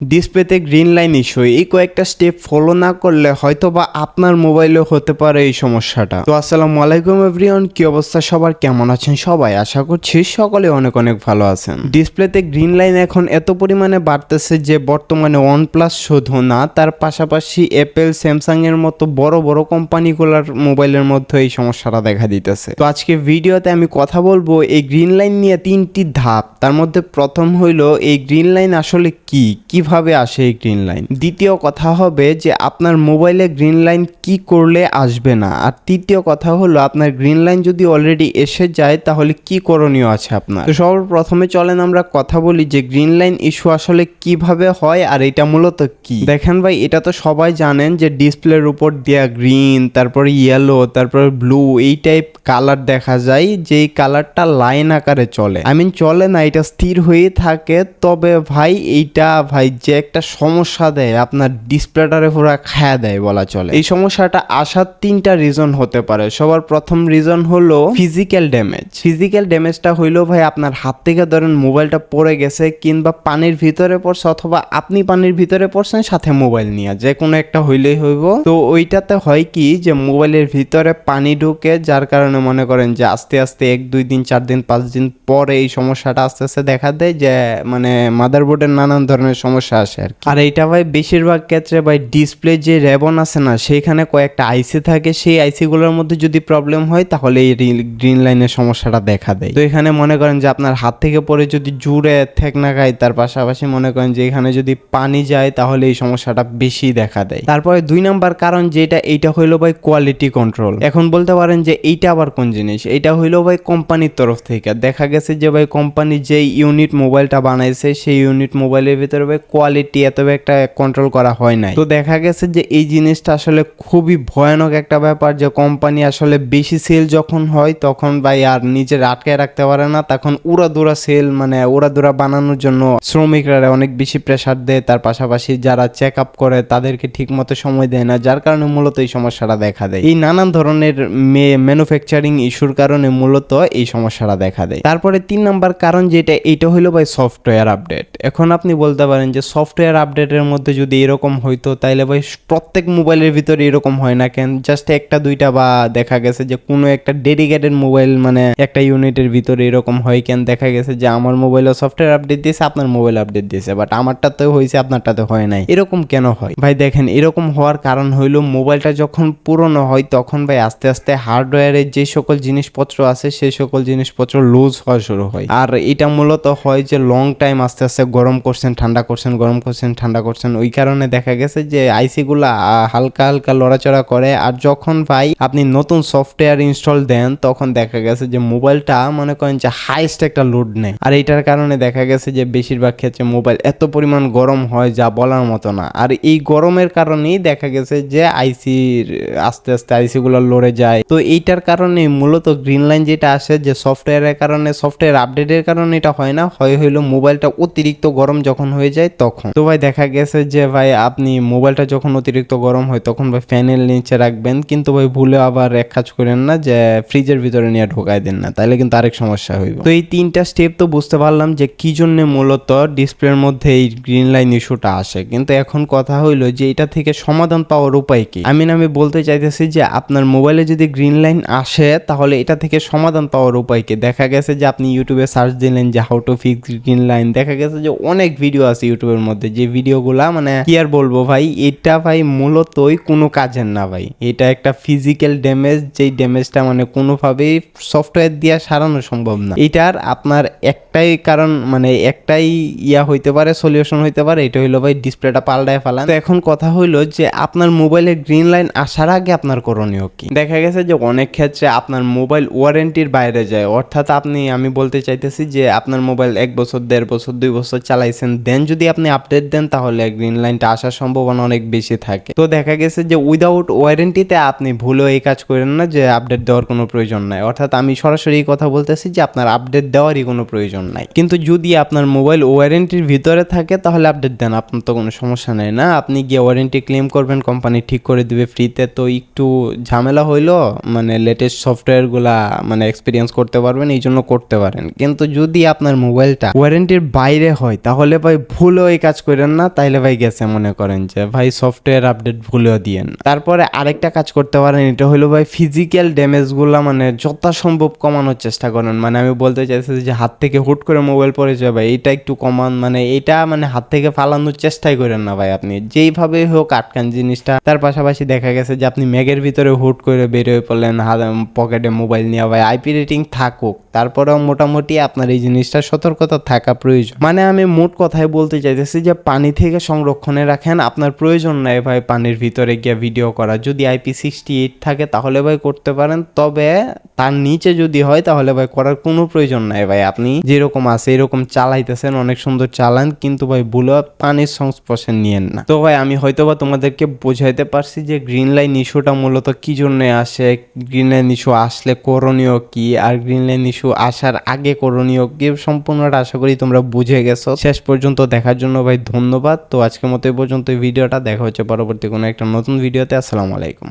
ডিসপ্লেতে green line issue, এই কয়েকটা স্টেপ ফলো না করলে হয়তোবা আপনার মোবাইলেও হতে পারে এই সমস্যাটা। তো আসসালামু আলাইকুম এভরিওয়ান, কি অবস্থা সবার, কেমন আছেন সবাই? আশা করছি সকলে অনেক অনেক ভালো আছেন। ডিসপ্লেতে গ্রিন লাইন এখন এত পরিমাণে বাড়তেছে যে বর্তমানে ওয়ানপ্লাস শুধু না, তার পাশাপাশি অ্যাপেল, স্যামসাং এর মতো বড় বড় কোম্পানিগুলোর মোবাইলের মধ্যে এই সমস্যাটা দেখা দিতেছে। তো আজকে ভিডিওতে আমি কথা বলবো এই গ্রিন লাইন নিয়ে তিনটি ধাপ। তার মধ্যে প্রথম হইলো এই গ্রিন লাইন আসলে কি, কিভাবে আসে এই গ্রিন লাইন। দ্বিতীয় কথা হবে যে আপনার মোবাইলে গ্রিন লাইন কি করলে আসবে না। আর তৃতীয় কথা হলো আপনার গ্রিন লাইন যদি অলরেডি এসে যায় তাহলে কি করণীয় আছে আপনার। তো সবার প্রথমে চলেন আমরা কথা বলি যে গ্রিন লাইন ইস্যু আসলে কিভাবে হয় আর এটা মূলত কি। দেখেন ভাই, এটা তো সবাই জানেন যে ডিসপ্লের উপর দেয়া গ্রিন, তারপরে ইয়েলো, তারপরে ব্লু, এই টাইপ কালার দেখা যায়, যেই কালারটা লাইন আকারে চলে। চলে না, এটা স্থির হয়ে থাকে। তবে ভাই এইটা যে একটা সমস্যা দেয়, আপনার ডিসপ্লেটারে পুরো খায়া দেয় বলা চলে। এই সমস্যাটা আসার তিনটা রিজন হতে পারে। সবার প্রথম রিজন হলো ফিজিক্যাল ড্যামেজ। ফিজিক্যাল ড্যামেজটা হইলো ভাই আপনার হাত থেকে ধরেন মোবাইলটা পড়ে গেছে, কিংবা পানির ভিতরে পড়ছে, অথবা আপনি পানির ভিতরে পড়ছেন সাথে মোবাইল নিয়ে, যে কোনো একটা হইলেই হইব। তো ওইটাতে হয় কি যে মোবাইলের ভিতরে পানি ঢুকে, যার কারণে মনে করেন যে আস্তে আস্তে 1-2 দিন 4 দিন 5 দিন পরে এই সমস্যাটা আস্তে আস্তে দেখা দেয়, যে মানে মাদারবোর্ডের নানান ধরনের সমস্যা আসে আর কি। আর এইটা ভাই বেশিরভাগ ক্ষেত্রে ভাই ডিসপ্লে যে রেবন আছে না, সেইখানে কয়েকটা আইসি থাকে, সেই আইসিগুলোর মধ্যে যদি প্রবলেম হয় তাহলে এই গ্রিন লাইনের সমস্যাটা দেখা দেয়। তো এখানে মনে করেন যে আপনার হাত থেকে পরে যদি জুড়ে ঠেকনা খায়, তার পাশাপাশি মনে করেন যে এখানে যদি পানি যায় তাহলে এই সমস্যাটা বেশি দেখা দেয়। তারপরে 2 নাম্বার কারণ যেটা, এইটা হইলো ভাই কোয়ালিটি কন্ট্রোল। এখন বলতে পারেন যে এইটা আবার কোন জিনিস। এইটা হইলো ভাই কোম্পানির তরফ থেকে দেখা গেছে যে ভাই কোম্পানি যেই ইউনিট মোবাইলটা বানাইছে সেই ইউনিট মোবাইলের ভিতরে ভাই কোয়ালিটি এত একটা কন্ট্রোল করা হয় নাই। তো দেখা গেছে যে এই জিনিসটা আসলে খুবই ভয়ানক একটা ব্যাপার, যে কোম্পানি আসলে বেশি সেল যখন হয় তখন ভাই আর নিজের আটকায় রাখতে পারে না, তখন উড়াদুরা সেল, মানে উড়াদুরা বানানোর জন্য শ্রমিকরা অনেক বেশি প্রেসার দেয়। তার পাশাপাশি যারা চেক আপ করে তাদেরকে ঠিক মতো সময় দেয় না, যার কারণে মূলত এই সমস্যাটা দেখা দেয়। এই নানান ধরনের ম্যানুফ্যাকচারিং ইস্যুর কারণে মূলত এই সমস্যাটা দেখা দেয়। তারপরে 3 নাম্বার কারণ যেটা, এইটা হইলো ভাই সফটওয়্যার আপডেট। এখন আপনি বলতে পারেন যে সফটওয়্যার আপডেটের মধ্যে যদি এরকম হইতো তাইলে ভাই প্রত্যেক মোবাইলের ভিতরে এরকম হয় না কেন? জাস্ট একটা দুইটা বা দেখা গেছে যে কোনো একটা ডেডিকেটেড মোবাইল, মানে একটা ইউনিটের ভিতরে এরকম হয় কেন? দেখা গেছে যে আমার মোবাইলে সফটওয়্যার আপডেট দিয়েছে, আপনার মোবাইল আপডেট দিয়েছে, বাট আমারটাতে হয়েছে আপনারটাতে হয় নাই। এরকম কেন হয় ভাই? দেখেন, এরকম হওয়ার কারণ হইলো মোবাইলটা যখন পুরনো হয় তখন ভাই আস্তে আস্তে হার্ডওয়্যারের যে সকল জিনিসপত্র আছে সেই সকল জিনিসপত্র লুজ হওয়া শুরু হয়। আর এটা মূলত হয় যে লং টাইম আস্তে আস্তে গরম করছেন ঠান্ডা করছেন, গরম করছেন ঠান্ডা করছেন, ওই কারণে দেখা গেছে যে আইসি গুলা হালকা হালকা লড়াচড়া করে। আর যখন ভাই আপনি নতুন সফটওয়্যার ইনস্টল দেন তখন দেখা গেছে যে মোবাইলটা মনে করেন যে হাইস্ট একটা লোড নেয়। আর এইটার কারণে দেখা গেছে যে বেশিরভাগ ক্ষেত্রে মোবাইল এত পরিমাণ গরম হয় যা বলার মতো না। আর এই গরমের কারণেই দেখা গেছে যে আইসির আস্তে আস্তে আইসি গুলো লড়ে যায়। তো এইটার কারণে মূলত গ্রিন লাইন যেটা আসে, যে সফটওয়্যারের কারণে, সফটওয়্যার আপডেটের কারণে এটা হয় না, হইলো মোবাইলটা অতিরিক্ত গরম যখন হয়ে যায় তখন। তো ভাই দেখা গেছে যে ভাই আপনি মোবাইলটা যখন অতিরিক্ত গরম হয় তখন ভাই ফ্যানের নিচে রাখবেন, কিন্তু ভাই ভুলে আবার এক কাজ করেন না যে ফ্রিজের ভিতরে নিয়ে ঢোকায় দেন না, তাইলে কিন্তু আরেক সমস্যা হইব। তো এই 3টা স্টেপ তো বুঝতে পারলাম যে কি জন্য মূলত ডিসপ্লের মধ্যে এই গ্রিন লাইন ইস্যুটা আসে। কিন্তু এখন কথা হইলো যে এটা থেকে সমাধান পাওয়ার উপায় কি। আমি বলতে চাইতেছি যে আপনার মোবাইলে যদি গ্রিন লাইন আসে তাহলে এটা থেকে সমাধান পাওয়ার উপায় কি। দেখা গেছে যে আপনি ইউটিউবে সার্চ দিলেন যে how to fix green line, দেখা গেছে যে অনেক ভিডিও আছে ইউটিউবের মধ্যে, যে ভিডিওগুলা মানে কি আর বলবো ভাই, এটা ভাই মূলতই কোনো কাজের না ভাই। এটা একটা ফিজিক্যাল ড্যামেজ, যেই ড্যামেজটা মানে কোনোভাবেই সফটওয়্যার দিয়ে সারানো সম্ভব না। এটার আপনার একটাই কারণ, মানে একটাই হইতে পারে, সলিউশন হইতে পারে, এটা হইলো ভাই ডিসপ্লেটা পাল্টায় ফেলান। তো এখন কথা হইলো যে আপনার মোবাইলে গ্রিন লাইন আসার আগে আপনার করণীয় কি। দেখা গেছে যে অনেক ক্ষেত্রে আপনার মোবাইল ওয়ারেন্টির বাইরে যায়, অর্থাৎ আমি বলতে চাইতেছি যে আপনার মোবাইল 1 বছর 1.5 বছর 2 বছর চালাইছেন, দেন যদি আপনি আপডেট দেন তাহলে গ্রিন লাইনটা আসার সম্ভাবনা অনেক বেশি থাকে। তো দেখা গেছে যে উইদাউট ওয়ারেন্টিতে আপনি ভুলেও এই কাজ করেন না যে আপডেট দেওয়ার কোনো প্রয়োজন নাই। অর্থাৎ আমি সরাসরি এই কথা বলতেছি যে আপনার আপডেট দেওয়ারই কোনো প্রয়োজন নাই। কিন্তু যদি আপনার মোবাইল ওয়ারেন্টির ভিতরে থাকে তাহলে আপডেট দেন, আপনার তো কোনো সমস্যা নেই না। আপনি গিয়ে ওয়ারেন্টি ক্লেম করবেন, কোম্পানি ঠিক করে দিবে ফ্রিতে। তো একটু ঝামেলা হইলো, মানে লেটেস্ট সফটওয়্যারগুলা মানে এক্সপিরিয়েন্স করতে পারবেন, এই জন্য করতে পারেন। কিন্তু যদি আপনার মোবাইলটা ওয়ারেন্টির বাইরে হয় তাহলে ভাই ভুলেও এই কাজ করেন না, তাইলে ভাই গেছে মনে করেন যে ভাই সফটওয়্যার আপডেট ভুলেও দিয়েন না। তারপরে আরেকটা কাজ করতে পারেন, এটা হলো ভাই ফিজিক্যাল ড্যামেজগুলো মানে যথাসম্ভব কমানোর চেষ্টা করেন। মানে আমি বলতে চাইছি যে হাত থেকে হুট করে মোবাইল পড়ে যাবে ভাই, এটা একটু কমান, মানে এটা মানে হাত থেকে ফালানোর চেষ্টাই করেন না ভাই, আপনি যেইভাবে হোক আটকান জিনিসটা। তার পাশাপাশি দেখা গেছে যে আপনি ম্যাগের ভিতরে হুট করে বের হয়ে পড়লেন, পকেটে মোবাইল নিয়ে, ভাই আইপি রেটিং থাকুক, তারপরেও মোটামুটি আপনার এই জিনিসটা সতর্কতা থাকা প্রয়োজন। মানে আমি মোট কথায় বলতে চাইতেছি যে পানি থেকে সংরক্ষণে রাখেন, আপনার প্রয়োজন নাই ভাই পানির ভিতরে গিয়ে ভিডিও করা। যদি IP68 থাকে তাহলে ভাই করতে পারেন, তবে তার নিচে যদি হয় তাহলে ভাই করার কোনো প্রয়োজন নাই ভাই। আপনি যেরকম আছে এরকম চালাইতেছেন, অনেক সুন্দর চালান, কিন্তু ভাই ভুলে পানির সংস্পর্শে নিয়েন না। তো ভাই আমি হয়তোবা তোমাদেরকে বোঝাইতে পারছি যে গ্রিন লাইন ইস্যুটা মূলত কি জন্য আসে, গ্রিন লাইন ইস্যু আসলে করণীয় কি, আর গ্রিন লাইন ইস্যু আসার আগে করণীয় কি, সম্পূর্ণটা আশা করি তোমরা বুঝে গেছো। শেষ পর্যন্ত দেখার জন্য ভাই ধন্যবাদ। তো আজকের মতো এই পর্যন্ত ভিডিওটা, দেখা হচ্ছে পরবর্তী কোনো একটা নতুন ভিডিওতে। আসসালামু আলাইকুম।